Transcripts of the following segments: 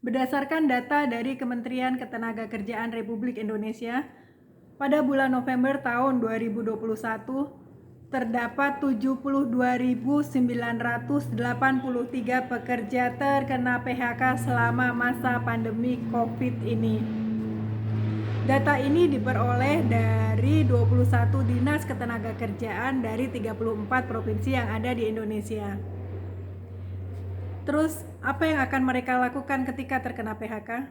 Berdasarkan data dari Kementerian Ketenagakerjaan Republik Indonesia, pada bulan November tahun 2021 terdapat 72.983 pekerja terkena PHK selama masa pandemi COVID ini. Data ini diperoleh dari 21 dinas ketenagakerjaan dari 34 provinsi yang ada di Indonesia. Terus, apa yang akan mereka lakukan ketika terkena PHK?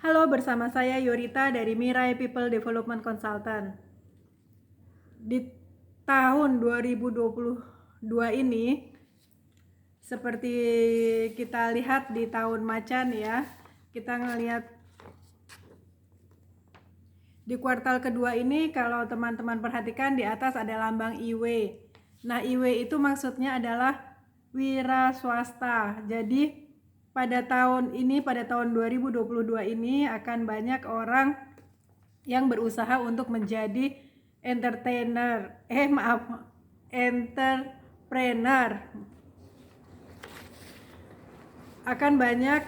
Halo, bersama saya Yorita dari Mirai People Development Consultant. Di tahun 2022 ini, seperti kita lihat di tahun macan ya, kita ngelihat di kuartal kedua ini, kalau teman-teman perhatikan di atas ada lambang IW. Nah, IW itu maksudnya adalah wira swasta. Jadi pada tahun 2022 ini akan banyak orang yang berusaha untuk menjadi entrepreneur. Akan banyak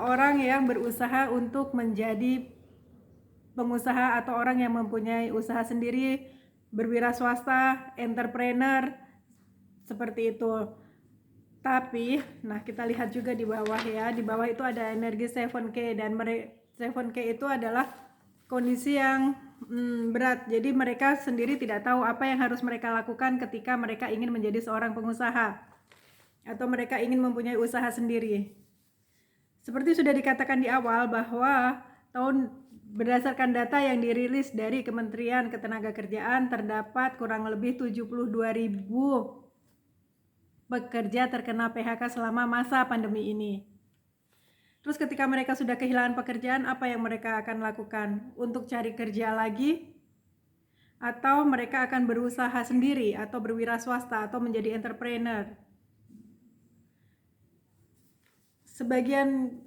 orang yang berusaha untuk menjadi pengusaha atau orang yang mempunyai usaha sendiri, berwira swasta, entrepreneur, seperti itu. Tapi, nah kita lihat juga di bawah ya, di bawah itu ada energi 7K, dan 7K itu adalah kondisi yang berat. Jadi mereka sendiri tidak tahu apa yang harus mereka lakukan ketika mereka ingin menjadi seorang pengusaha atau mereka ingin mempunyai usaha sendiri. Seperti sudah dikatakan di awal bahwa berdasarkan data yang dirilis dari Kementerian Ketenagakerjaan, terdapat kurang lebih 72.000 pekerja terkena PHK selama masa pandemi ini. Terus ketika mereka sudah kehilangan pekerjaan, apa yang mereka akan lakukan? Untuk cari kerja lagi? Atau mereka akan berusaha sendiri atau berwira swasta atau menjadi entrepreneur? Sebagian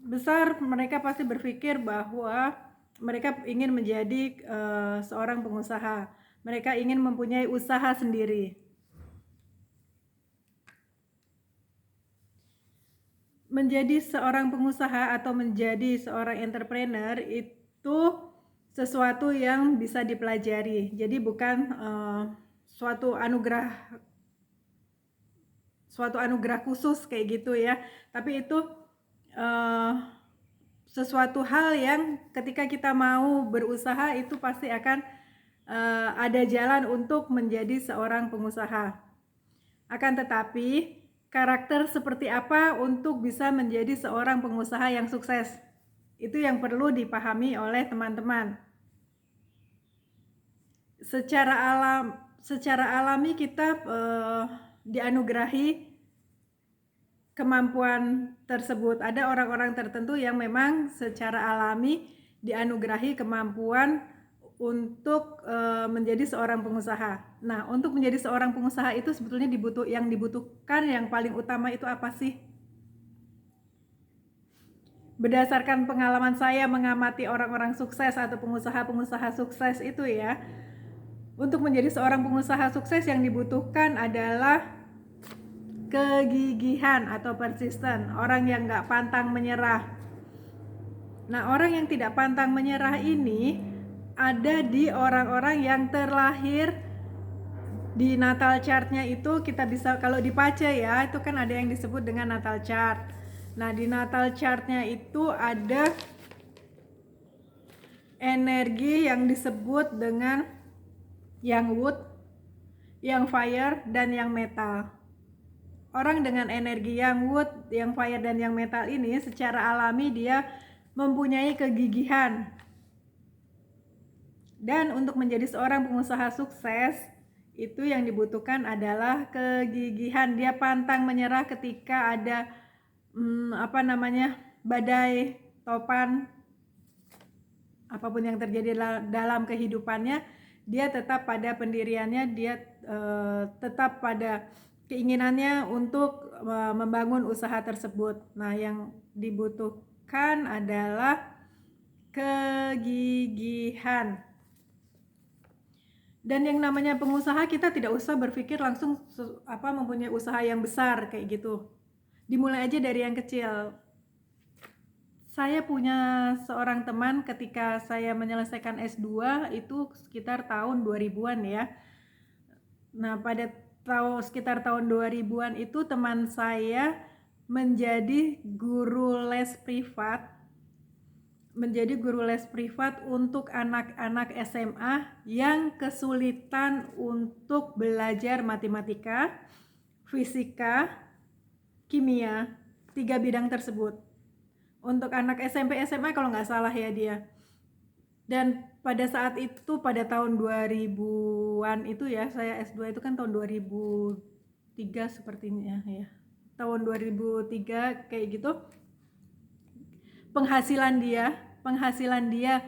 besar mereka pasti berpikir bahwa mereka ingin menjadi seorang pengusaha. Mereka ingin mempunyai usaha sendiri. Menjadi seorang pengusaha atau menjadi seorang entrepreneur itu sesuatu yang bisa dipelajari. Jadi bukan suatu anugerah khusus kayak gitu ya. Tapi itu sesuatu hal yang ketika kita mau berusaha itu pasti akan ada jalan untuk menjadi seorang pengusaha. Akan tetapi karakter seperti apa untuk bisa menjadi seorang pengusaha yang sukses? Itu yang perlu dipahami oleh teman-teman. Secara alami kita dianugerahi kemampuan tersebut. Ada orang-orang tertentu yang memang secara alami dianugerahi kemampuan untuk menjadi seorang pengusaha. Nah, untuk menjadi seorang pengusaha itu sebetulnya yang dibutuhkan yang paling utama itu apa sih? Berdasarkan pengalaman saya mengamati orang-orang sukses atau pengusaha-pengusaha sukses itu ya, untuk menjadi seorang pengusaha sukses yang dibutuhkan adalah kegigihan atau persisten, orang yang nggak pantang menyerah. Nah, orang yang tidak pantang menyerah ini ada di orang-orang yang terlahir di natal chartnya itu. Kita bisa kalau dibaca ya, itu kan ada yang disebut dengan natal chart. Nah, di natal chartnya itu ada energi yang disebut dengan yang wood, yang fire, dan yang metal. Orang dengan energi yang wood, yang fire, dan yang metal ini secara alami dia mempunyai kegigihan. Dan untuk menjadi seorang pengusaha sukses, itu yang dibutuhkan adalah kegigihan. Dia pantang menyerah ketika ada badai, topan, apapun yang terjadi dalam kehidupannya, dia tetap pada pendiriannya, dia tetap pada keinginannya untuk membangun usaha tersebut. Nah, yang dibutuhkan adalah kegigihan. Dan yang namanya pengusaha, kita tidak usah berpikir langsung mempunyai usaha yang besar kayak gitu. Dimulai aja dari yang kecil. Saya punya seorang teman ketika saya menyelesaikan S2 itu sekitar tahun 2000-an ya. Nah, pada sekitar tahun 2000-an itu teman saya menjadi guru les privat untuk anak-anak SMA yang kesulitan untuk belajar matematika, fisika, kimia, 3 bidang tersebut. Untuk anak SMP SMA kalau nggak salah ya dia. Dan pada saat itu, pada tahun 2000-an itu ya, saya S2 itu kan tahun 2003 sepertinya ya. Tahun 2003 kayak gitu. Penghasilan dia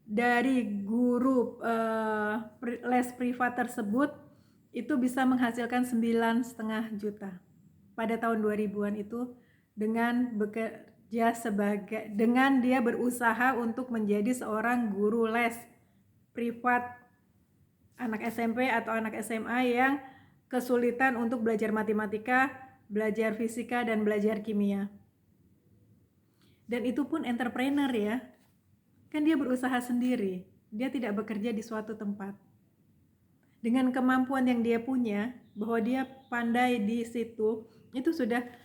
dari guru les privat tersebut itu bisa menghasilkan 9,5 juta pada tahun 2000-an itu dengan dia berusaha untuk menjadi seorang guru les privat anak SMP atau anak SMA yang kesulitan untuk belajar matematika, belajar fisika, dan belajar kimia. Dan itu pun entrepreneur ya, kan dia berusaha sendiri, dia tidak bekerja di suatu tempat. Dengan kemampuan yang dia punya, bahwa dia pandai di situ, itu sudah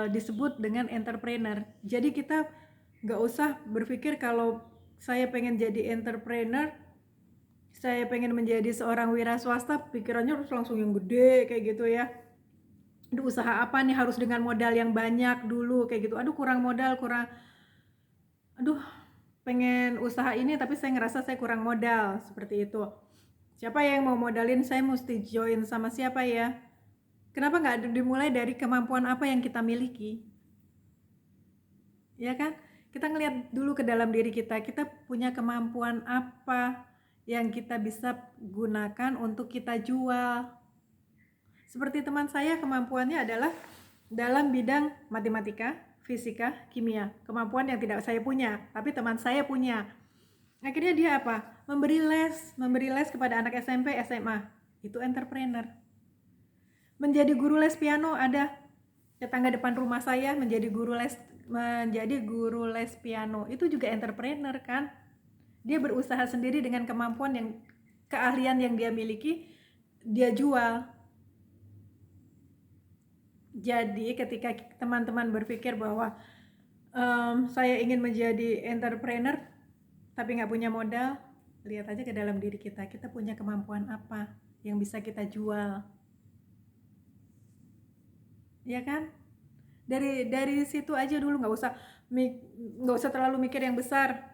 disebut dengan entrepreneur. Jadi kita nggak usah berpikir kalau saya pengen jadi entrepreneur, saya pengen menjadi seorang wira swasta, pikirannya harus langsung yang gede kayak gitu ya. Aduh, usaha apa nih, harus dengan modal yang banyak dulu kayak gitu. Aduh, kurang modal, aduh pengen usaha ini tapi saya ngerasa saya kurang modal, seperti itu. Siapa yang mau modalin, saya mesti join sama siapa ya? Kenapa nggak dimulai dari kemampuan apa yang kita miliki? Ya kan? Kita ngelihat dulu ke dalam diri kita punya kemampuan apa yang kita bisa gunakan untuk kita jual. Seperti teman saya, kemampuannya adalah dalam bidang matematika, fisika, kimia. Kemampuan yang tidak saya punya, tapi teman saya punya. Akhirnya dia apa? Memberi les kepada anak SMP, SMA. Itu entrepreneur. Menjadi guru les piano, ada tetangga depan rumah saya menjadi guru les piano. Itu juga entrepreneur kan? Dia berusaha sendiri dengan keahlian yang dia miliki, dia jual. Jadi ketika teman-teman berpikir bahwa saya ingin menjadi entrepreneur tapi nggak punya modal, lihat aja ke dalam diri kita punya kemampuan apa yang bisa kita jual, ya kan? Dari situ aja dulu, nggak usah terlalu mikir yang besar.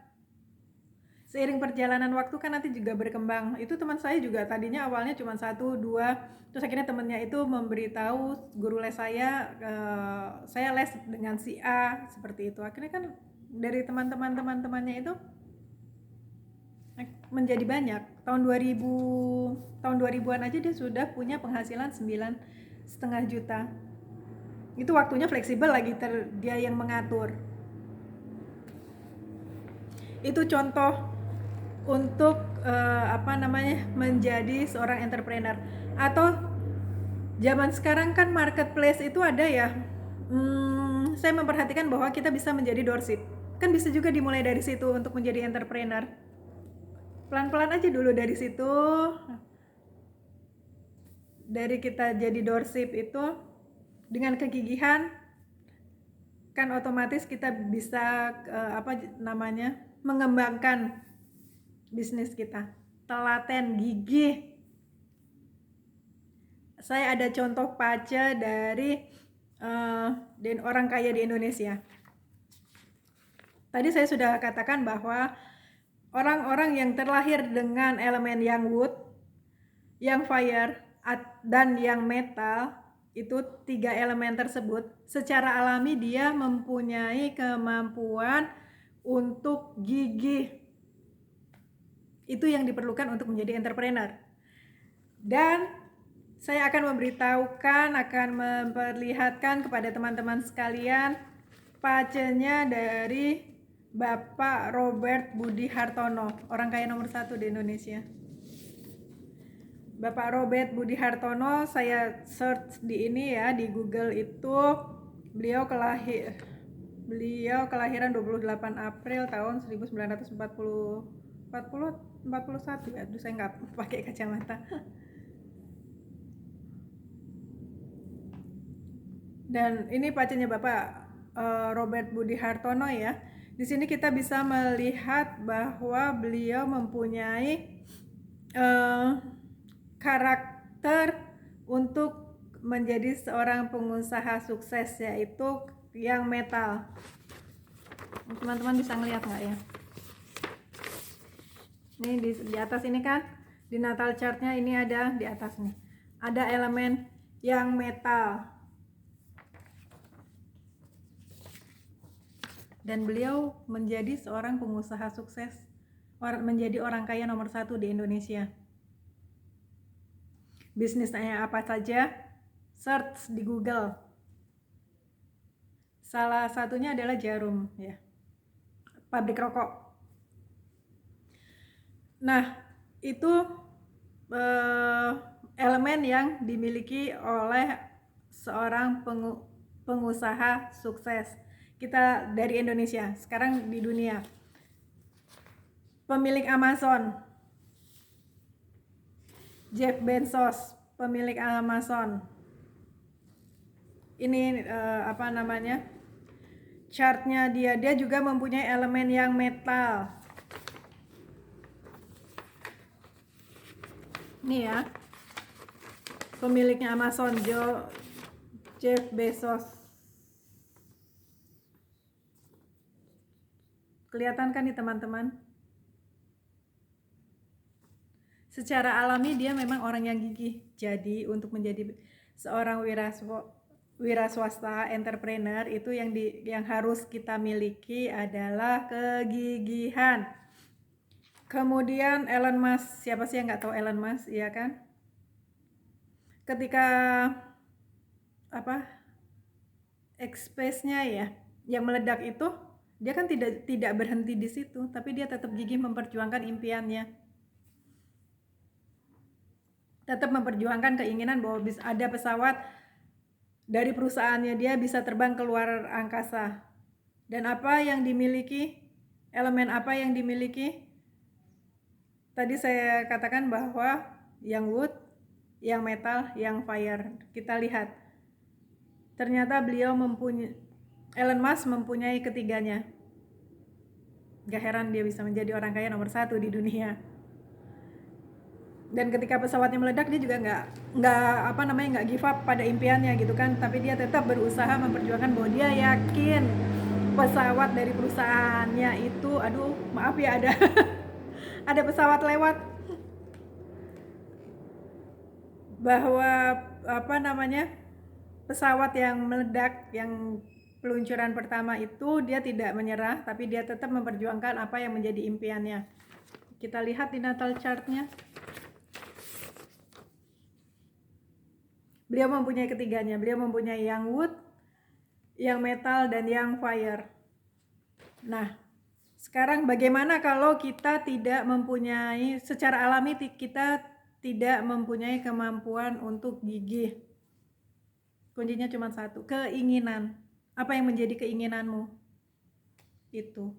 Seiring perjalanan waktu kan nanti juga berkembang. Itu teman saya juga tadinya awalnya cuma 1, 2, terus akhirnya temannya itu memberitahu guru les saya les dengan si A, seperti itu. Akhirnya kan dari teman-temannya itu menjadi banyak. Tahun 2000-an aja dia sudah punya penghasilan 9,5 juta. Itu waktunya fleksibel lagi, dia yang mengatur. Itu contoh untuk menjadi seorang entrepreneur. Atau zaman sekarang kan marketplace itu ada ya. Saya memperhatikan bahwa kita bisa menjadi dropship. Kan bisa juga dimulai dari situ untuk menjadi entrepreneur. Pelan-pelan aja dulu dari situ. Dari kita jadi dropship itu dengan kegigihan, kan otomatis kita bisa mengembangkan bisnis kita. Telaten, gigih. Saya ada contoh pace dari orang kaya di Indonesia. Tadi saya sudah katakan bahwa orang-orang yang terlahir dengan elemen yang wood, yang fire, dan yang metal, itu 3 elemen tersebut secara alami dia mempunyai kemampuan untuk gigih. Itu yang diperlukan untuk menjadi entrepreneur. Dan saya akan memperlihatkan kepada teman-teman sekalian pacenya dari Bapak Robert Budi Hartono, orang kaya nomor 1 di Indonesia. Bapak Robert Budi Hartono, saya search di Google itu Beliau kelahiran 28 April tahun 1941 ya. Aduh, saya nggak pakai kacamata. Dan ini pacarnya Bapak Robert Budi Hartono ya. Di sini kita bisa melihat bahwa beliau mempunyai karakter untuk menjadi seorang pengusaha sukses, yaitu yang metal. Teman-teman bisa ngeliat nggak ya? Ini di atas ini kan, di natal chartnya ini ada di atas nih, ada elemen yang metal. Dan beliau menjadi seorang pengusaha sukses, menjadi orang kaya nomor 1 di Indonesia. Bisnisnya apa saja? Search di Google. Salah satunya adalah jarum ya, pabrik rokok. Nah, itu elemen yang dimiliki oleh seorang pengusaha sukses. Kita dari Indonesia, sekarang di dunia. Pemilik Amazon, Jeff Bezos, pemilik Amazon. Ini apa namanya? Chartnya dia juga mempunyai elemen yang metal. Ini ya, pemiliknya Amazon, Jeff Bezos. Kelihatan kan nih teman-teman? Secara alami dia memang orang yang gigih. Jadi untuk menjadi seorang wira swasta entrepreneur itu yang harus kita miliki adalah kegigihan. Kemudian Elon Musk, siapa sih yang nggak tahu Elon Musk, iya kan? Ketika X-Space-nya ya, yang meledak itu, dia kan tidak berhenti di situ, tapi dia tetap gigih memperjuangkan impiannya. Tetap memperjuangkan keinginan bahwa bisa ada pesawat dari perusahaannya dia bisa terbang ke luar angkasa. Dan apa yang dimiliki, elemen apa yang dimiliki? Tadi saya katakan bahwa yang wood, yang metal, yang fire. Kita lihat, ternyata Elon Musk mempunyai ketiganya. Gak heran dia bisa menjadi orang kaya nomor 1 di dunia. Dan ketika pesawatnya meledak, dia juga nggak give up pada impiannya gitu kan, tapi dia tetap berusaha memperjuangkan bahwa dia yakin pesawat dari perusahaannya itu, aduh maaf ya, ada ada pesawat lewat, bahwa pesawat yang meledak, yang peluncuran pertama itu, dia tidak menyerah, tapi dia tetap memperjuangkan apa yang menjadi impiannya. Kita lihat di natal chartnya, beliau mempunyai ketiganya. Beliau mempunyai yang wood, yang metal, dan yang fire. Nah, sekarang bagaimana kalau kita tidak mempunyai, secara alami kita tidak mempunyai kemampuan untuk gigih? Kuncinya cuma satu, keinginan. Apa yang menjadi keinginanmu? Itu.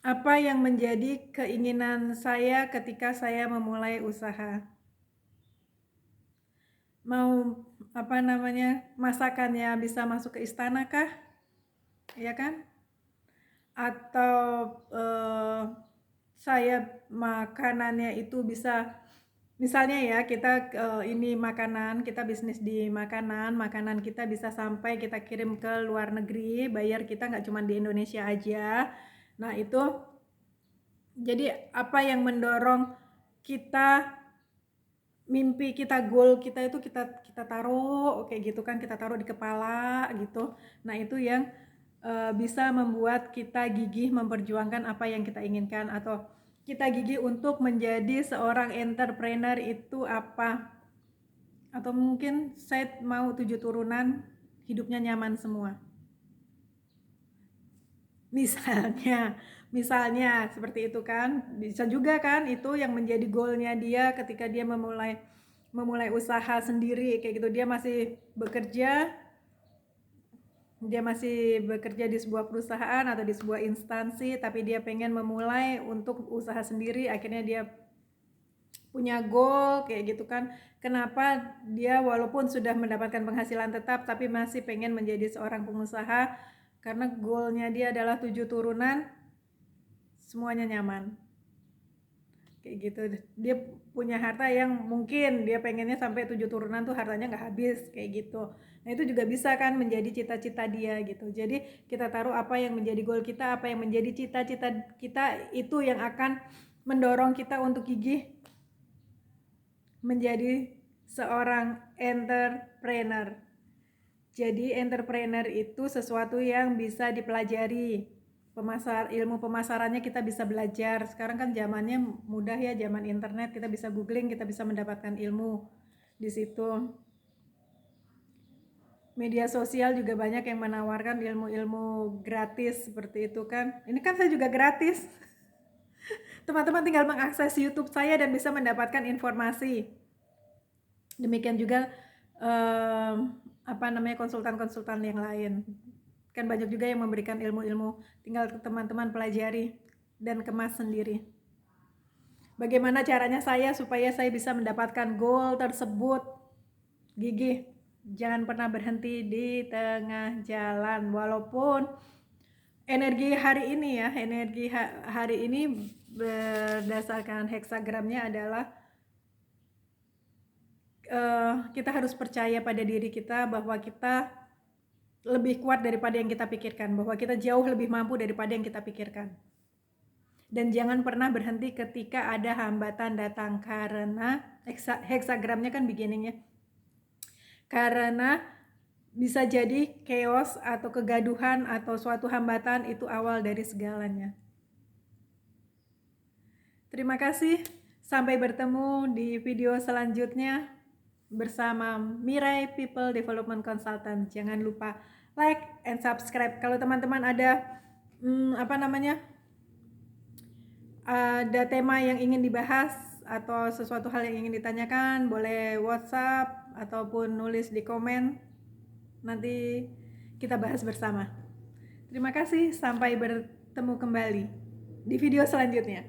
Apa yang menjadi keinginan saya ketika saya memulai usaha? Mau masakannya bisa masuk ke istana kah? Ya kan? Atau saya makanannya itu bisa, misalnya ya, kita ini makanan, kita bisnis di makanan kita bisa sampai kita kirim ke luar negeri, bayar kita nggak cuma di Indonesia aja. Nah itu, jadi apa yang mendorong kita, mimpi kita, goal kita itu kita taruh kayak gitu kan, kita taruh di kepala gitu. Nah itu yang bisa membuat kita gigih memperjuangkan apa yang kita inginkan, atau kita gigih untuk menjadi seorang entrepreneur itu apa. Atau mungkin saya mau 7 turunan hidupnya nyaman semua, misalnya seperti itu kan. Bisa juga kan itu yang menjadi goalnya dia ketika dia memulai memulai usaha sendiri kayak gitu. Dia masih bekerja di sebuah perusahaan atau di sebuah instansi, tapi dia pengen memulai untuk usaha sendiri. Akhirnya dia punya goal kayak gitu kan. Kenapa dia walaupun sudah mendapatkan penghasilan tetap tapi masih pengen menjadi seorang pengusaha? Karena goalnya dia adalah 7 turunan, semuanya nyaman kayak gitu. Dia punya harta yang mungkin dia pengennya sampai 7 turunan tuh hartanya nggak habis kayak gitu. Nah itu juga bisa kan menjadi cita-cita dia gitu. Jadi kita taruh apa yang menjadi goal kita, apa yang menjadi cita-cita kita, itu yang akan mendorong kita untuk gigih menjadi seorang entrepreneur. Jadi entrepreneur itu sesuatu yang bisa dipelajari. Ilmu pemasarannya kita bisa belajar. Sekarang kan zamannya mudah ya, zaman internet, kita bisa googling, kita bisa mendapatkan ilmu di situ. Media sosial juga banyak yang menawarkan ilmu-ilmu gratis seperti itu kan. Ini kan saya juga gratis. Teman-teman tinggal mengakses YouTube saya dan bisa mendapatkan informasi. Demikian juga konsultan-konsultan yang lain. Kan banyak juga yang memberikan ilmu-ilmu, tinggal teman-teman pelajari dan kemas sendiri. Bagaimana caranya supaya saya bisa mendapatkan goal tersebut? Gigih, jangan pernah berhenti di tengah jalan. Walaupun energi hari ini berdasarkan heksagramnya adalah kita harus percaya pada diri kita bahwa kita lebih kuat daripada yang kita pikirkan, bahwa kita jauh lebih mampu daripada yang kita pikirkan. Dan jangan pernah berhenti ketika ada hambatan datang, karena heksagramnya kan beginningnya. Karena bisa jadi chaos atau kegaduhan atau suatu hambatan itu awal dari segalanya. Terima kasih, sampai bertemu di video selanjutnya bersama Mirai People Development Consultant. Jangan lupa like and subscribe. Kalau teman-teman ada ada tema yang ingin dibahas atau sesuatu hal yang ingin ditanyakan, boleh WhatsApp ataupun nulis di komen. Nanti kita bahas bersama. Terima kasih, sampai bertemu kembali di video selanjutnya.